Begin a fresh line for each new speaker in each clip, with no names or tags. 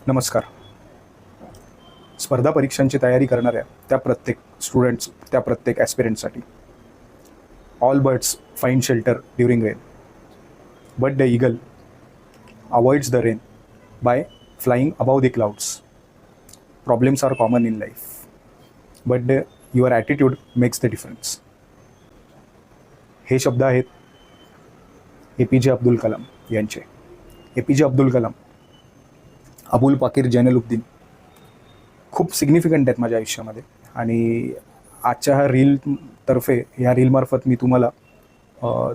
नमस्कार. स्पर्धा परीक्षांची तयारी करणाऱ्या त्या प्रत्येक स्टुडंट्स, त्या प्रत्येक ॲस्पिरंटसाठी all birds find shelter during rain, but the eagle avoids the rain by flying above the clouds. Problems are common in life, but your attitude makes the difference. हे शब्द आहेत APJ अब्दुल कलाम यांचे. APJ अब्दुल कलाम, अबुल पाकीर जैनुलब्दीन खूप significant आहेत माझ्या आयुष्यामध्ये. आणि आजच्या ह्या रीलतर्फे, ह्या रीलमार्फत मी तुम्हाला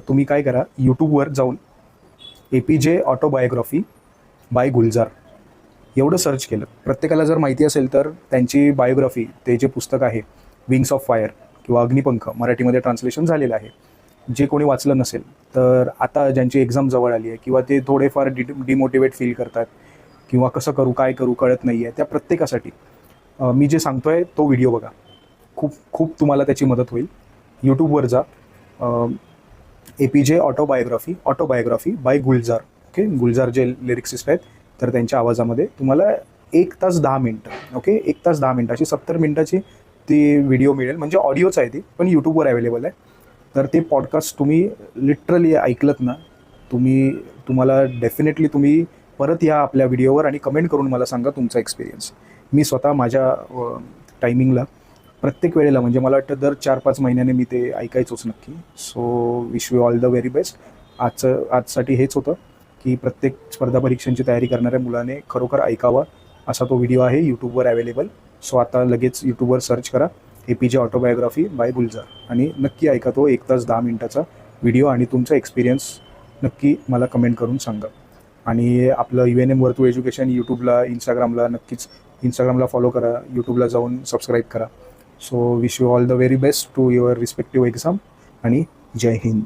तुम्ही काय करा, यूट्यूबवर जाऊन APJ ऑटोबायोग्राफी बाय गुलजार एवढं सर्च केलं. प्रत्येकाला जर माहिती असेल तर त्यांची बायोग्राफी, ते जे पुस्तक आहे विंग्स ऑफ फायर किंवा अग्निपंख, मराठीमध्ये ट्रान्सलेशन झालेलं आहे. जे कोणी वाचलं नसेल तर आता ज्यांची एक्झाम जवळ आली आहे किंवा ते थोडेफार डिमोटिवेट फील करतात किंवा कसं करू काय करू कळत नाही आहे, त्या प्रत्येकासाठी मी जे सांगतो आहे तो व्हिडिओ बघा. खूप खूप तुम्हाला त्याची मदत होईल. यूट्यूबवर जा, APJ autobiography by Gulzar. Okay, Gulzar जे लिरिक्सिस्ट आहेत, तर त्यांच्या आवाजामध्ये तुम्हाला 1 तास 10 मिनटं, ओके, 1 तास 10 मिनटं अशी 70 मिनटाची ती व्हिडिओ मिळेल. म्हणजे ऑडिओच आहे ती, पण यूट्यूबवर अवेलेबल आहे. तर ते पॉडकास्ट तुम्ही लिटरली ऐकलत ना, तुम्हाला डेफिनेटली तुम्ही परत या आपल्या व्हिडिओवर आणि कमेंट करून मला सांगा तुमचा एक्सपिरियन्स. मी स्वतः माझ्या टायमिंगला प्रत्येक वेळेला, म्हणजे मला वाटतं दर 4-5 महिन्याने मी ते ऐकायचोच नक्की. So wish you all the very best. आजसाठी हेच होतं की प्रत्येक स्पर्धा परीक्षांची तयारी करणाऱ्या मुलाने खरोखर ऐकावा असा तो व्हिडिओ आहे यूट्यूबवर अवेलेबल. सो आता लगेच यूट्यूबवर सर्च करा APJ ऑटोबायोग्राफी बाय गुलजार आणि नक्की ऐका तो 1 तास 10 मिनटाचा व्हिडिओ आणि तुमचा एक्सपिरियन्स नक्की मला कमेंट करून सांगा. आणि आपलं UNM वर्तुळ एज्युकेशन यूट्यूबला, इंस्टाग्रामला फॉलो करा, यूट्यूबला जाऊन सबस्क्राईब करा. So wish you all the very best to your respective exam आणि जय हिंद.